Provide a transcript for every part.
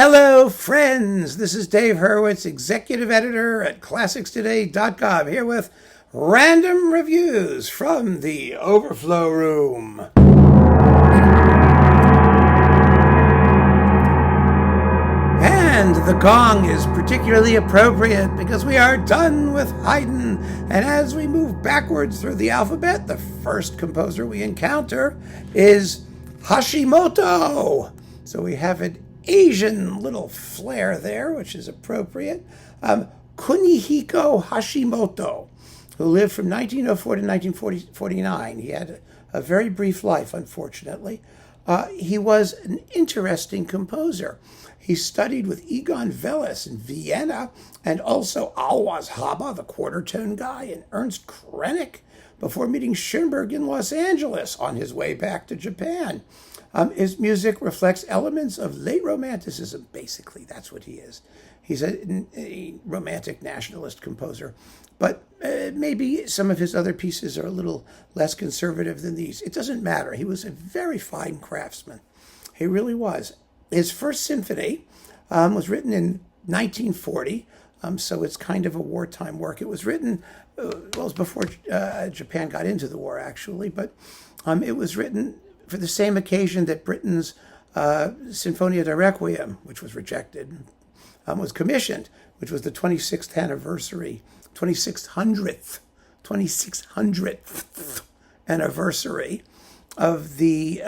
Hello, friends. This is Dave Hurwitz, executive editor at ClassicsToday.com, here with random reviews from the Overflow room. And the gong is particularly appropriate because we are done with Haydn. And as we move backwards through the alphabet, the first composer we encounter is Hashimoto. So we have an Asian little flair there, which is appropriate. Kunihiko Hashimoto, who lived from 1904 to 1949. He had a very brief life, unfortunately. He was an interesting composer. He studied with Egon Welles in Vienna and also Alwaz Haba, the quarter tone guy, and Ernst Krenek before meeting Schoenberg in Los Angeles on his way back to Japan. His music reflects elements of late Romanticism, basically. That's what he is. He's a romantic nationalist composer. But maybe some of his other pieces are a little less conservative than these. It doesn't matter. He was a very fine craftsman. He really was. His first symphony was written in 1940, so it's kind of a wartime work. It was written, it was before Japan got into the war, actually, but it was written for the same occasion that Britain's Sinfonia da Requiem, which was rejected, was commissioned, which was the 26th anniversary, 2600th anniversary of the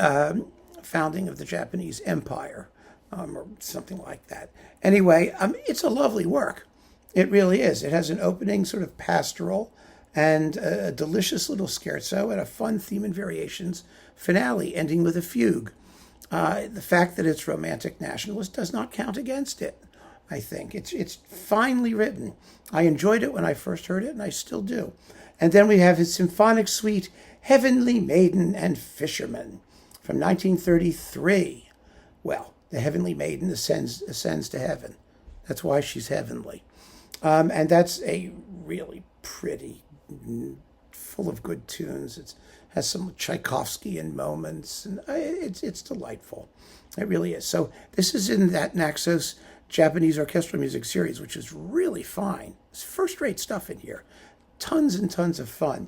founding of the Japanese Empire, or something like that. Anyway, it's a lovely work. It really is. It has an opening sort of pastoral and a delicious little scherzo and a fun theme and variations finale ending with a fugue. The fact that it's romantic nationalist does not count against it, I think. It's finely written. I enjoyed it when I first heard it, and I still do. And then we have his symphonic suite, Heavenly Maiden and Fisherman, from 1933. Well, the Heavenly Maiden ascends to heaven. That's why she's heavenly. And that's a really pretty, full of good tunes. It has some Tchaikovsky-ian moments, and it's delightful. It really is. So this is in that Naxos Japanese orchestral music series, which is really fine. It's first-rate stuff in here. Tons and tons of fun.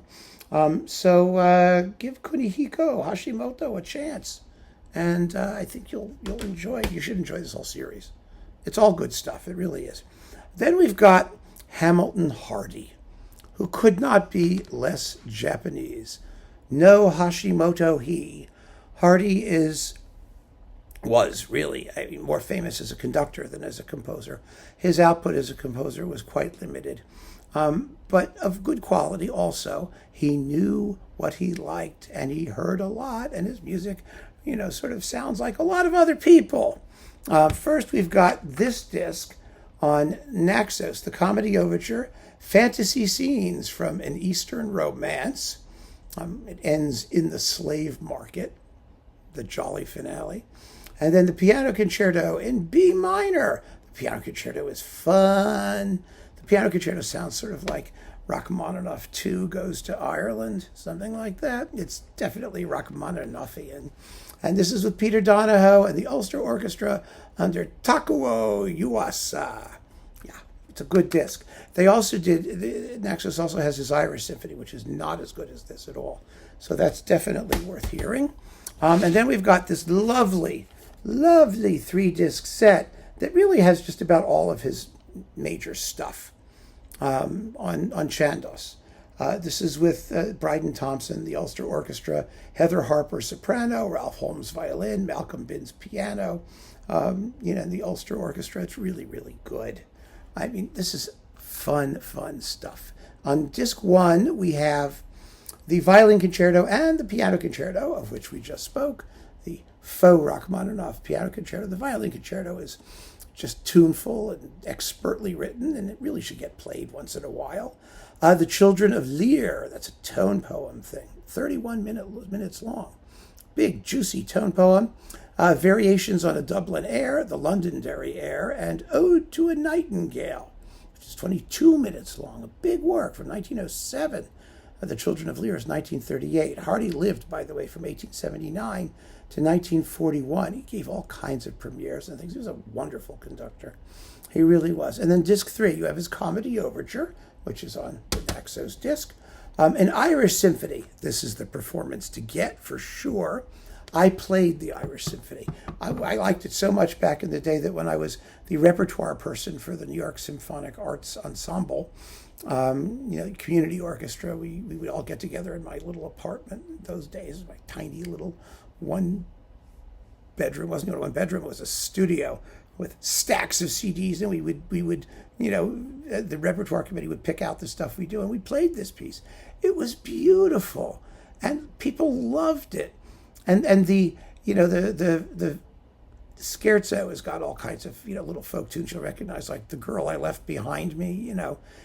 So give Kunihiko Hashimoto a chance, and I think you'll enjoy it. You should enjoy this whole series. It's all good stuff. It really is. Then we've got Hamilton Harty, who could not be less Japanese. No Hashimoto he. Harty was really more famous as a conductor than as a composer. His output as a composer was quite limited, but of good quality also. He knew what he liked, and he heard a lot, and his music, sort of sounds like a lot of other people. First, we've got this disc on Naxos, the comedy overture, fantasy scenes from an Eastern romance. It ends in the slave market, the jolly finale. And then the piano concerto in B minor. The piano concerto is fun. The piano concerto sounds sort of like Rachmaninoff 2 Goes to Ireland, something like that. It's definitely Rachmaninovian. And this is with Peter Donahoe and the Ulster Orchestra under Takuo Yuasa. Yeah, it's a good disc. They also Naxos also has his Irish Symphony, which is not as good as this at all. So that's definitely worth hearing. And then we've got this lovely 3-disc set that really has just about all of his major stuff on Chandos. This is with Bryden Thompson, the Ulster Orchestra, Heather Harper soprano, Ralph Holmes violin, Malcolm Binns piano, and the Ulster Orchestra. It's really, really good. I mean, this is fun stuff. On disc 1, we have the violin concerto and the piano concerto, of which we just spoke, the faux Rachmaninoff piano concerto. The violin concerto is just tuneful and expertly written, and it really should get played once in a while. The Children of Lear, that's a tone poem thing, 31 minutes long. Big, juicy tone poem. Variations on a Dublin air, the Londonderry air, and Ode to a Nightingale, which is 22 minutes long. A big work from 1907. The Children of Lear is 1938. Harty lived, by the way, from 1879 to 1941. He gave all kinds of premieres and things. He was a wonderful conductor. He really was. And then disc 3, you have his Comedy Overture, which is on the Naxos disc. An Irish Symphony. This is the performance to get for sure. I played the Irish Symphony. I liked it so much back in the day that when I was the repertoire person for the New York Symphonic Arts Ensemble, community orchestra, we would all get together in my little apartment in those days, my tiny little one bedroom. It wasn't even one bedroom, it was a studio with stacks of CDs, and we would the repertoire committee would pick out the stuff we do, and we played this piece. It was beautiful, and people loved it. And the scherzo has got all kinds of little folk tunes you'll recognize, like "The Girl I Left Behind Me."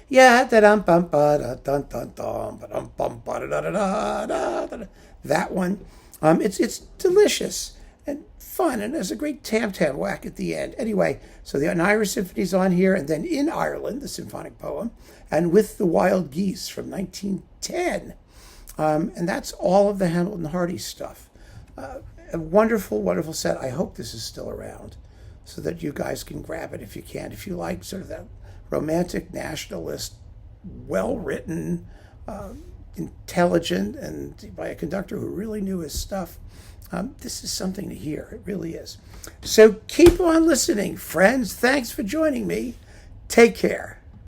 Yeah, da dum bum ba da dun dun dum ba dum bum ba da da da da da. That one, it's delicious and fun, and there's a great tam-tam whack at the end. Anyway, so the Irish Symphony's on here, and then In Ireland, the symphonic poem, and With the Wild Geese from 1910. And that's all of the Hamilton Harty stuff. A wonderful, wonderful set. I hope this is still around so that you guys can grab it if you can. If you like sort of that romantic, nationalist, well-written, intelligent, and by a conductor who really knew his stuff, this is something to hear. It really is. So keep on listening, friends. Thanks for joining me. Take care.